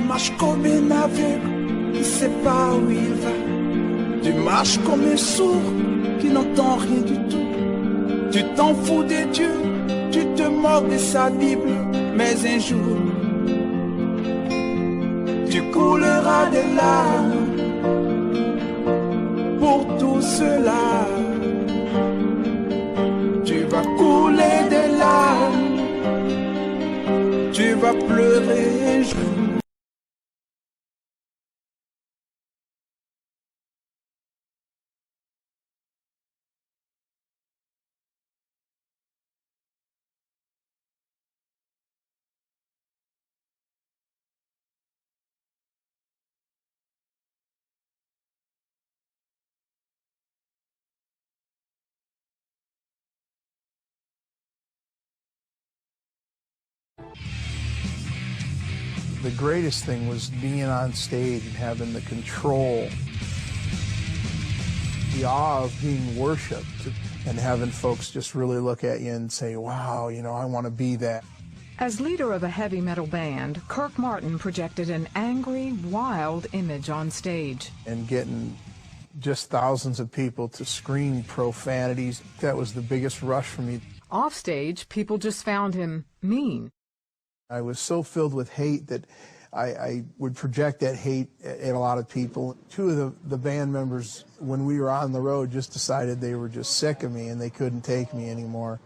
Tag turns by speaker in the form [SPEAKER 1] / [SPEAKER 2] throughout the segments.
[SPEAKER 1] marches comme un aveugle qui ne sait pas où il va. Tu marches comme un sourd qui n'entend rien du tout. Tu t'en fous de Dieu, tu te moques de sa Bible. Mais un jour, tu couleras des larmes pour tout cela. Tu vas couler des larmes, tu vas pleurer un jour.
[SPEAKER 2] The greatest thing was being on stage and having the control, the awe of being worshipped, and having folks just really look at you and say, wow, you know, I want to be that.
[SPEAKER 3] As leader of a heavy metal band, Kirk Martin projected an angry, wild image on stage.
[SPEAKER 2] And getting just thousands of people to scream profanities, that was the biggest rush for me.
[SPEAKER 3] Offstage, people just found him mean.
[SPEAKER 2] I was so filled with hate that I would project that hate at a lot of people. Two of the band members, when we were on the road, just decided they were just sick of me and they couldn't take me anymore.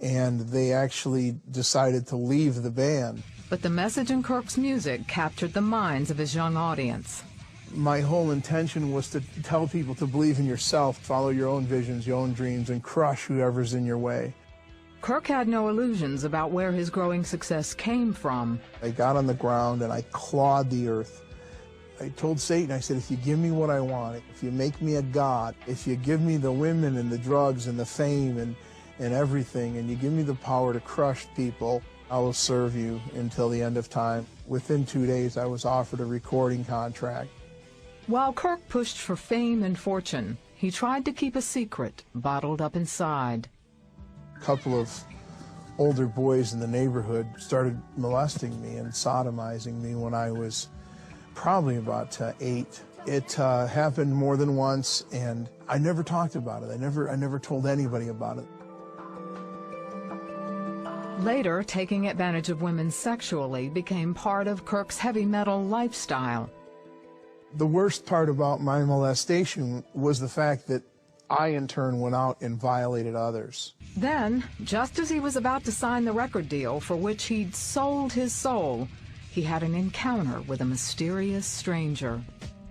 [SPEAKER 2] And they actually decided to leave the band.
[SPEAKER 3] But the message in Kirk's music captured the minds of his young audience.
[SPEAKER 2] My whole intention was to tell people to believe in yourself, follow your own visions, your own dreams, and crush whoever's in your way.
[SPEAKER 3] Kirk had no illusions about where his growing success came from.
[SPEAKER 2] I got on the ground and I clawed the earth. I told Satan, I said, if you give me what I want, if you make me a god, if you give me the women and the drugs and the fame and everything, and you give me the power to crush people, I will serve you until the end of time. Within 2 days, I was offered a recording contract.
[SPEAKER 3] While Kirk pushed for fame and fortune, he tried to keep a secret bottled up inside.
[SPEAKER 2] A couple of older boys in the neighborhood started molesting me and sodomizing me when I was probably about 8. It happened more than once, and I never talked about it. I never told anybody about it.
[SPEAKER 3] Later, taking advantage of women sexually became part of Kirk's heavy metal lifestyle.
[SPEAKER 2] The worst part about my molestation was the fact that I, in turn, went out and violated others.
[SPEAKER 3] Then, just as he was about to sign the record deal for which he'd sold his soul, he had an encounter with a mysterious stranger.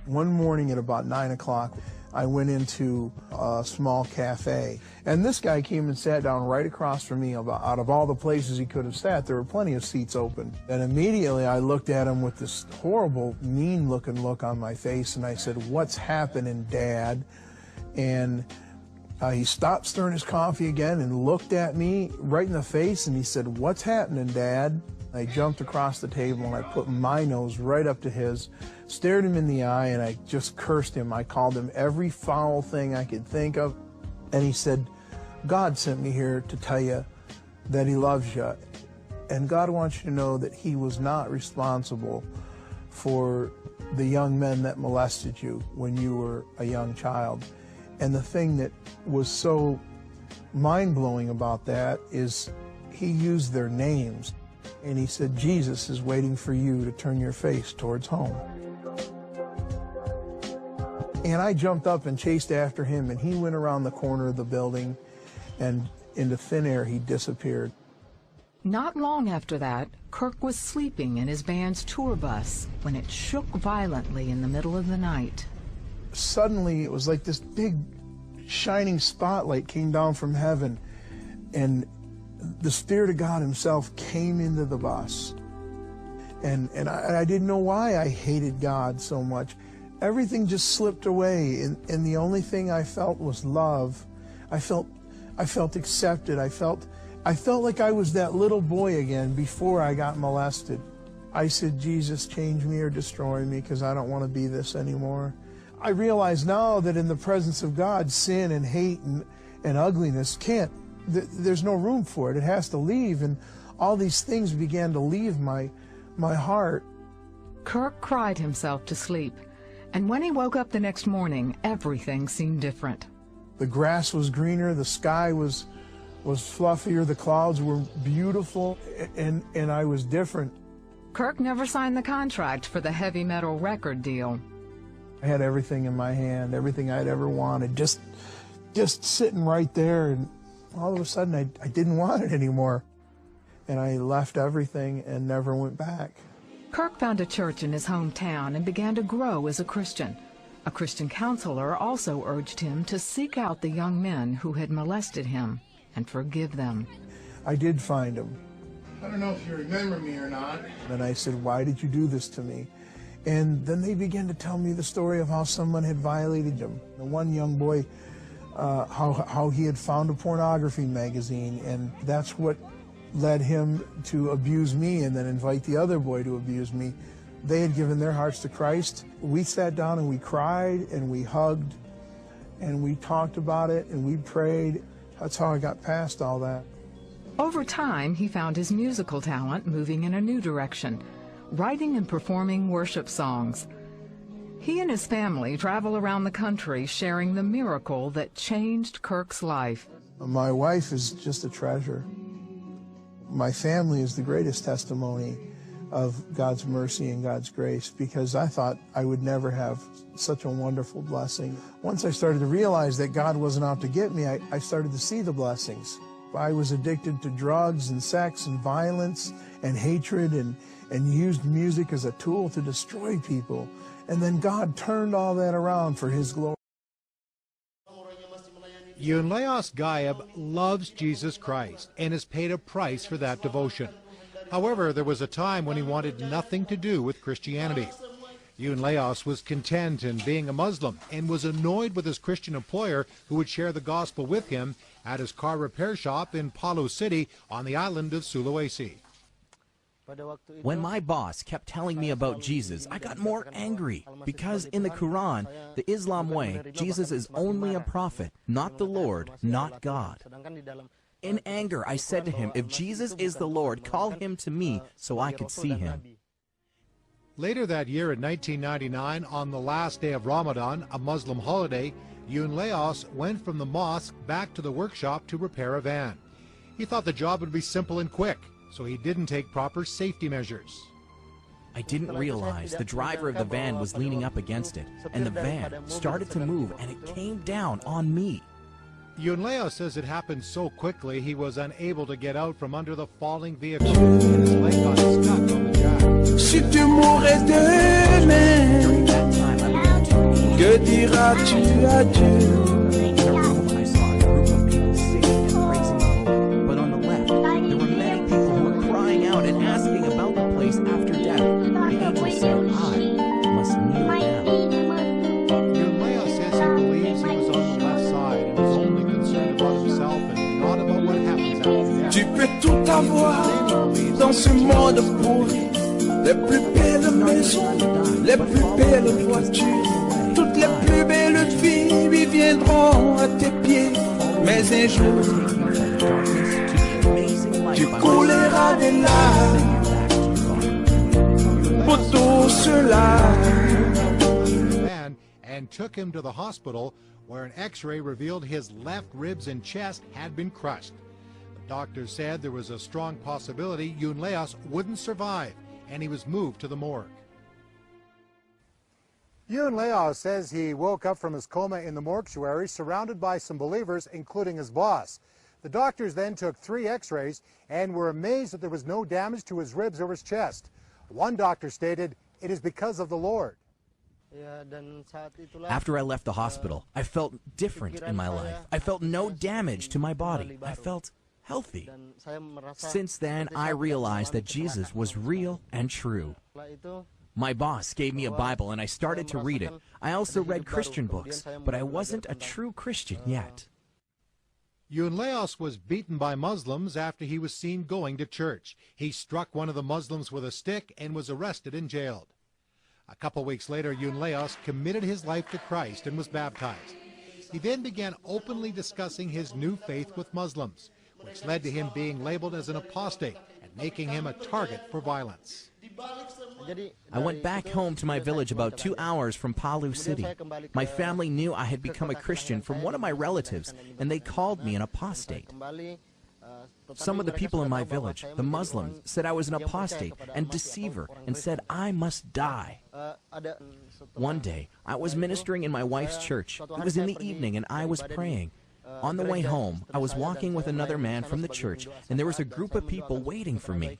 [SPEAKER 2] One morning at about 9 o'clock, I went into a small cafe, and this guy came and sat down right across from me. Out of all the places he could have sat, there were plenty of seats open. And immediately I looked at him with this horrible, mean-looking look on my face, and I said, "What's happening, Dad?" And he stopped stirring his coffee again and looked at me right in the face, and he said, "What's happening, Dad?" I jumped across the table and I put my nose right up to his, stared him in the eye, and I just cursed him. I called him every foul thing I could think of. And he said, "God sent me here to tell you that he loves you. And God wants you to know that he was not responsible for the young men that molested you when you were a young child." And the thing that was so mind-blowing about that is he used their names. And he said, "Jesus is waiting for you to turn your face towards home." And I jumped up and chased after him, and he went around the corner of the building, and into thin air he disappeared.
[SPEAKER 3] Not long after that, Kirk was sleeping in his band's tour bus when it shook violently in the middle of the night.
[SPEAKER 2] Suddenly, it was like this big shining spotlight came down from heaven, and the Spirit of God himself came into the bus. And I didn't know why I hated God so much. Everything just slipped away, and the only thing I felt was love. I felt accepted. I felt like I was that little boy again before I got molested. I said, "Jesus, change me or destroy me, because I don't want to be this anymore." I realize now that in the presence of God, sin and hate and ugliness there's no room for it. It has to leave, and all these things began to leave my heart.
[SPEAKER 3] Kirk cried himself to sleep, and when he woke up the next morning, everything seemed different.
[SPEAKER 2] The grass was greener, the sky was fluffier, the clouds were beautiful, and I was different.
[SPEAKER 3] Kirk never signed the contract for the heavy metal record deal.
[SPEAKER 2] I had everything in my hand, everything I'd ever wanted, just sitting right there, and all of a sudden I didn't want it anymore. And I left everything and never went back.
[SPEAKER 3] Kirk found a church in his hometown and began to grow as a Christian. A Christian counselor also urged him to seek out the young men who had molested him and forgive them.
[SPEAKER 2] I did find them. I don't know if you remember me or not. And I said, why did you do this to me? And then they began to tell me the story of how someone had violated them. The one young boy, how he had found a pornography magazine, and that's what led him to abuse me and then invite the other boy to abuse me. They had given their hearts to Christ. We sat down and we cried and we hugged and we talked about it and we prayed. That's how I got past all that.
[SPEAKER 3] Over time, he found his musical talent moving in a new direction, writing and performing worship songs. He and his family travel around the country sharing the miracle that changed Kirk's life.
[SPEAKER 2] My wife is just a treasure. My family is the greatest testimony of God's mercy and God's grace, because I thought I would never have such a wonderful blessing. Once I started to realize that God wasn't out to get me, I started to see the blessings. I was addicted to drugs and sex and violence and hatred and used music as a tool to destroy people. And then God turned all that around for His glory.
[SPEAKER 4] Yunleos Gayab loves Jesus Christ and has paid a price for that devotion. However, there was a time when he wanted nothing to do with Christianity. Yunleos was content in being a Muslim and was annoyed with his Christian employer who would share the gospel with him at his car repair shop in Palu City on the island of Sulawesi.
[SPEAKER 5] When my boss kept telling me about Jesus, I got more angry, because in the Quran, the Islam way, Jesus is only a prophet, not the Lord, not God. In anger, I said to him, if Jesus is the Lord, call him to me so I could see him.
[SPEAKER 4] Later that year in 1999, on the last day of Ramadan, a Muslim holiday, Yunleos went from the mosque back to the workshop to repair a van. He thought the job would be simple and quick, so he didn't take proper safety measures.
[SPEAKER 5] I didn't realize the driver of the van was leaning up against it, and the van started to move, and it came down on me.
[SPEAKER 4] Yunleos says it happened so quickly he was unable to get out from under the falling vehicle, and his leg got stuck on the jack.
[SPEAKER 1] Si tu mourais demain,
[SPEAKER 5] During that time, I began to read.
[SPEAKER 1] que diras-tu à Dieu?
[SPEAKER 5] In a room, I saw a group of people singing and praising the Lord. But on the left, there were many people who were crying out and asking about the place after death. The angel said, I must kneel down.
[SPEAKER 4] Yunleos says he believes he was on the left side and was only concerned about himself and not about what happens after death.
[SPEAKER 1] Tu peux tout avoir dans ce monde pourri. Les plus belles maisons, les plus belles voitures, toutes les plus belles filles lui viendront à tes pieds. Mais un jour, tu couleras des larmes pour tout cela.
[SPEAKER 4] And took him to the hospital, where an x-ray revealed his left ribs and chest had been crushed. The doctor said there was a strong possibility Yunleos wouldn't survive, and he was moved to the morgue.
[SPEAKER 6] Yunleos says he woke up from his coma in the mortuary surrounded by some believers, including his boss. The doctors then took 3 x-rays and were amazed that there was no damage to his ribs or his chest. One doctor stated, "It is because of the Lord."
[SPEAKER 5] After I left the hospital, I felt different in my life. I felt no damage to my body. I felt healthy. Since then, I realized that Jesus was real and true. My boss gave me a Bible and I started to read it. I also read Christian books, but I wasn't a true Christian yet.
[SPEAKER 4] Yunleos was beaten by Muslims after he was seen going to church. He struck one of the Muslims with a stick and was arrested and jailed. A couple weeks later, Yunleos committed his life to Christ and was baptized. He then began openly discussing his new faith with Muslims, which led to him being labeled as an apostate and making him a target for violence.
[SPEAKER 5] I went back home to my village about 2 hours from Palu City. My family knew I had become a Christian from one of my relatives, and they called me an apostate. Some of the people in my village, the Muslims, said I was an apostate and deceiver and said I must die. One day, I was ministering in my wife's church. It was in the evening and I was praying. On the way home, I was walking with another man from the church, and there was a group of people waiting for me.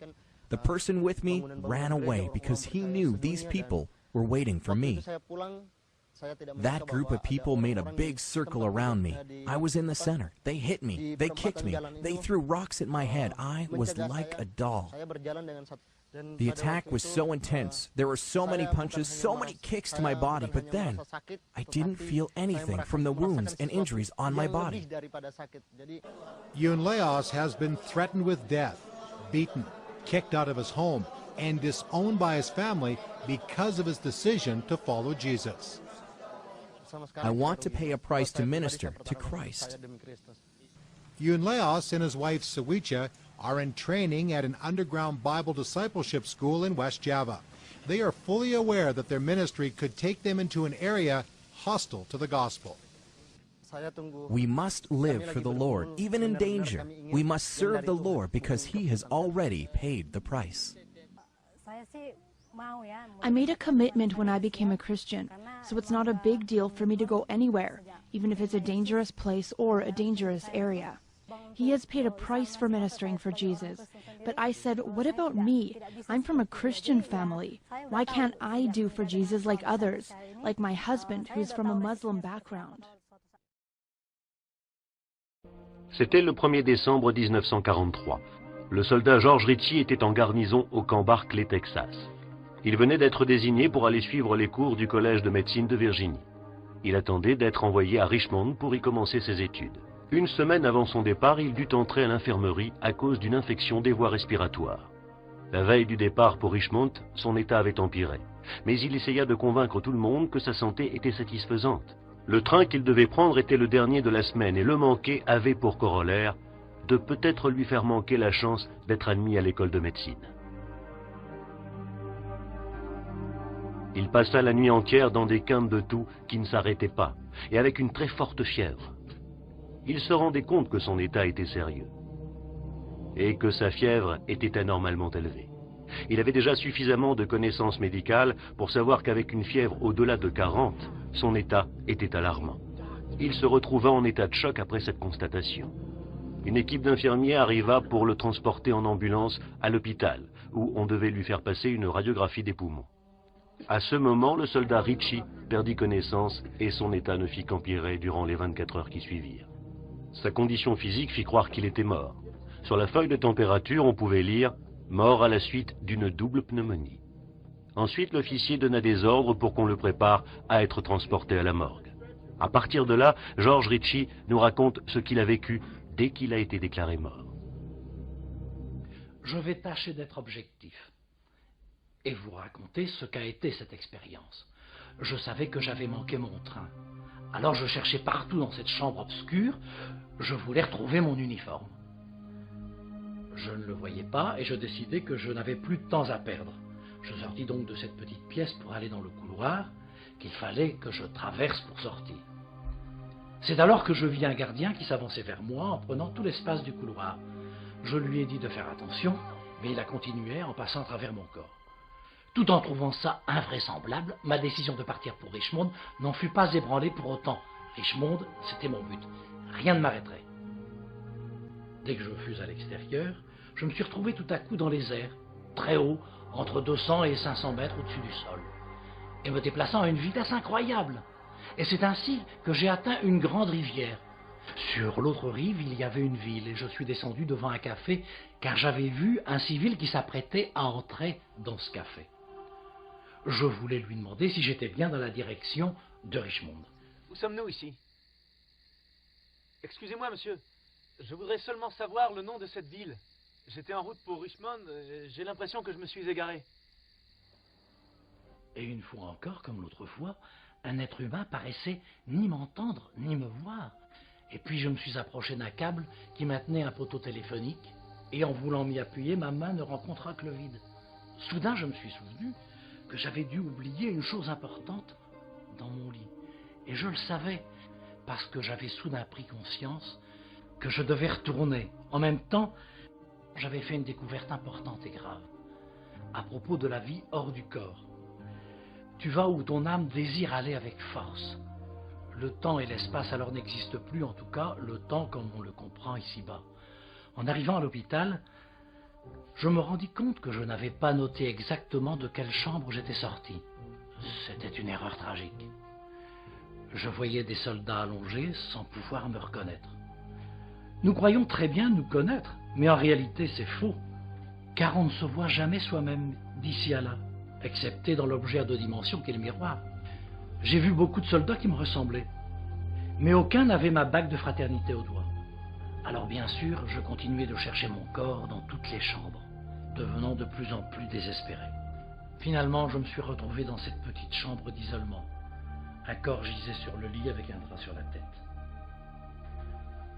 [SPEAKER 5] The person with me ran away because he knew these people were waiting for me. That group of people made a big circle around me. I was in the center. They hit me. They kicked me. They threw rocks at my head. I was like a doll. The attack was so intense. There were so many punches, so many kicks to my body, but then I didn't feel anything from the wounds and injuries on my body.
[SPEAKER 4] Leos has been threatened with death, beaten, kicked out of his home, and disowned by his family because of his decision to follow Jesus.
[SPEAKER 5] I want to pay a price to minister to Christ.
[SPEAKER 4] Leos and his wife SUIS-JE are in training at an underground Bible discipleship school in West Java. They are fully aware that their ministry could take them into an area hostile to the gospel.
[SPEAKER 5] We must live for the Lord, even in danger. We must serve the Lord because He has already paid the price.
[SPEAKER 7] I made a commitment when I became a Christian, so it's not a big deal for me to go anywhere, even if it's a dangerous place or a dangerous area. He has paid a price for ministering for Jesus. But I said, what about me? I'm from a Christian family. Why can't I do for Jesus like others, like my husband, who's from a Muslim background?
[SPEAKER 8] C'était le 1er décembre 1943. Le soldat George Ritchie était en garnison au camp Barclay, Texas. Il venait d'être désigné pour aller suivre les cours du collège de médecine de Virginie. Il attendait d'être envoyé à Richmond pour y commencer ses études. Une semaine avant son départ, il dut entrer à l'infirmerie à cause d'une infection des voies respiratoires. La veille du départ pour Richmond, son état avait empiré. Mais il essaya de convaincre tout le monde que sa santé était satisfaisante. Le train qu'il devait prendre était le dernier de la semaine et le manquer avait pour corollaire de peut-être lui faire manquer la chance d'être admis à l'école de médecine. Il passa la nuit entière dans des quintes de toux qui ne s'arrêtaient pas, et avec une très forte fièvre. Il se rendait compte que son état était sérieux, et que sa fièvre était anormalement élevée. Il avait déjà suffisamment de connaissances médicales pour savoir qu'avec une fièvre au-delà de 40, son état était alarmant. Il se retrouva en état de choc après cette constatation. Une équipe d'infirmiers arriva pour le transporter en ambulance à l'hôpital, où on devait lui faire passer une radiographie des poumons. À ce moment, le soldat Ritchie perdit connaissance et son état ne fit qu'empirer durant les 24 heures qui suivirent. Sa condition physique fit croire qu'il était mort. Sur la feuille de température, on pouvait lire « mort à la suite d'une double pneumonie ». Ensuite, l'officier donna des ordres pour qu'on le prépare à être transporté à la morgue. À partir de là, George Ritchie nous raconte ce qu'il a vécu dès qu'il a été déclaré mort.
[SPEAKER 9] Je vais tâcher d'être objectif et vous raconter ce qu'a été cette expérience. Je savais que j'avais manqué mon train. Alors je cherchais partout dans cette chambre obscure, je voulais retrouver mon uniforme. Je ne le voyais pas et je décidai que je n'avais plus de temps à perdre. Je sortis donc de cette petite pièce pour aller dans le couloir qu'il fallait que je traverse pour sortir. C'est alors que je vis un gardien qui s'avançait vers moi en prenant tout l'espace du couloir. Je lui ai dit de faire attention, mais il a continué en passant à travers mon corps. Tout en trouvant ça invraisemblable, ma décision de partir pour Richmond n'en fut pas ébranlée pour autant. Richmond, c'était mon but. Rien ne m'arrêterait. Dès que je fus à l'extérieur, je me suis retrouvé tout à coup dans les airs, très haut, entre 200 et 500 mètres au-dessus du sol, et me déplaçant à une vitesse incroyable. Et c'est ainsi que j'ai atteint une grande rivière. Sur l'autre rive, il y avait une ville, et je suis descendu devant un café, car j'avais vu un civil qui s'apprêtait à entrer dans ce café. Je voulais lui demander si j'étais bien dans la direction de Richmond.
[SPEAKER 10] Où sommes-nous ici? Excusez-moi, monsieur. Je voudrais seulement savoir le nom de cette ville. J'étais en route pour Richmond et j'ai l'impression que je me suis égaré.
[SPEAKER 9] Et une fois encore, comme l'autre fois, un être humain paraissait ni m'entendre ni me voir. Et puis je me suis approché d'un câble qui maintenait un poteau téléphonique, et en voulant m'y appuyer, ma main ne rencontra que le vide. Soudain, je me suis souvenu que j'avais dû oublier une chose importante dans mon lit. Et je le savais, parce que j'avais soudain pris conscience que je devais retourner. En même temps, j'avais fait une découverte importante et grave, à propos de la vie hors du corps. Tu vas où ton âme désire aller avec force. Le temps et l'espace alors n'existent plus, en tout cas, le temps comme on le comprend ici-bas. En arrivant à l'hôpital, je me rendis compte que je n'avais pas noté exactement de quelle chambre j'étais sorti. C'était une erreur tragique. Je voyais des soldats allongés sans pouvoir me reconnaître. Nous croyons très bien nous connaître, mais en réalité c'est faux, car on ne se voit jamais soi-même d'ici à là, excepté dans l'objet à 2 dimensions qu'est le miroir. J'ai vu beaucoup de soldats qui me ressemblaient, mais aucun n'avait ma bague de fraternité au doigt. Alors bien sûr, je continuais de chercher mon corps dans toutes les chambres, devenant de plus en plus désespéré. Finalement, je me suis retrouvé dans cette petite chambre d'isolement. Un corps gisait sur le lit avec un drap sur la tête.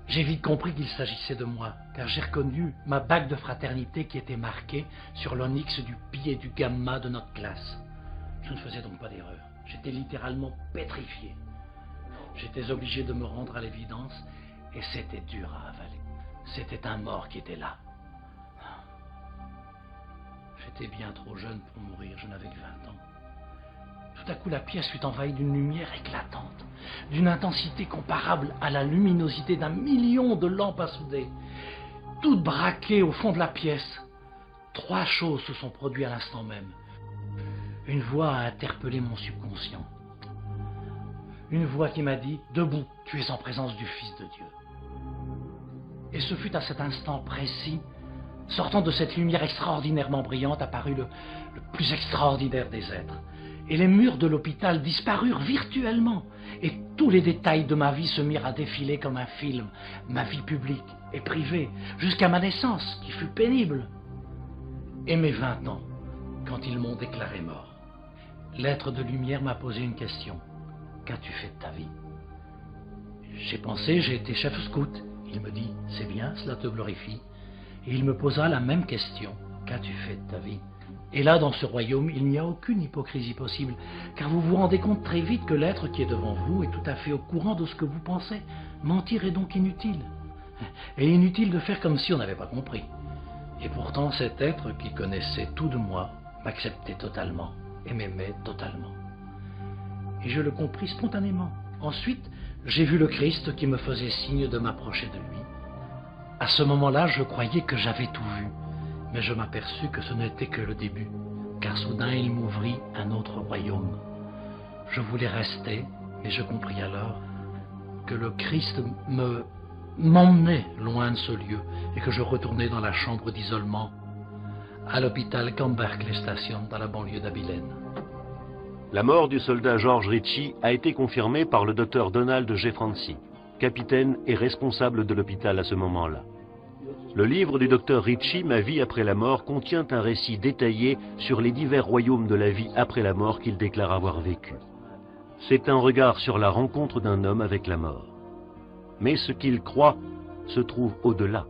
[SPEAKER 9] J'ai vite compris qu'il s'agissait de moi, car j'ai reconnu ma bague de fraternité qui était marquée sur l'onyx du pi et du gamma de notre classe. Je ne faisais donc pas d'erreur. J'étais littéralement pétrifié. J'étais obligé de me rendre à l'évidence, et c'était dur à avaler. C'était un mort qui était là. J'étais bien trop jeune pour mourir, je n'avais que 20 ans. Tout à coup, la pièce fut envahie d'une lumière éclatante, d'une intensité comparable à la luminosité d'1 million de lampes à souder, toutes braquées au fond de la pièce. 3 choses se sont produites à l'instant même. Une voix a interpellé mon subconscient. Une voix qui m'a dit « Debout, tu es en présence du Fils de Dieu ». Et ce fut à cet instant précis, sortant de cette lumière extraordinairement brillante, apparut le plus extraordinaire des êtres. Et les murs de l'hôpital disparurent virtuellement, et tous les détails de ma vie se mirent à défiler comme un film, ma vie publique et privée, jusqu'à ma naissance, qui fut pénible, et mes 20 ans, quand ils m'ont déclaré mort. L'être de lumière m'a posé une question. Qu'as-tu fait de ta vie? J'ai pensé, j'ai été chef scout. Il me dit, c'est bien, cela te glorifie. Et il me posa la même question. Qu'as-tu fait de ta vie? Et là, dans ce royaume, il n'y a aucune hypocrisie possible, car vous vous rendez compte très vite que l'être qui est devant vous est tout à fait au courant de ce que vous pensez. Mentir est donc inutile. Et inutile de faire comme si on n'avait pas compris. Et pourtant, cet être qui connaissait tout de moi m'acceptait totalement et m'aimait totalement. Et je le compris spontanément. Ensuite, j'ai vu le Christ qui me faisait signe de m'approcher de lui. À ce moment-là, je croyais que j'avais tout vu, mais je m'aperçus que ce n'était que le début, car soudain il m'ouvrit un autre royaume. Je voulais rester, mais je compris alors que le Christ m'emmenait loin de ce lieu et que je retournais dans la chambre d'isolement à l'hôpital Camberkeley Station dans la banlieue d'Abilene.
[SPEAKER 8] La mort du soldat George Ritchie a été confirmée par le docteur Donald G. Franci, capitaine et responsable de l'hôpital à ce moment-là. Le livre du docteur Ritchie, Ma vie après la mort, contient un récit détaillé sur les divers royaumes de la vie après la mort qu'il déclare avoir vécu. C'est un regard sur la rencontre d'un homme avec la mort. Mais ce qu'il croit se trouve au-delà.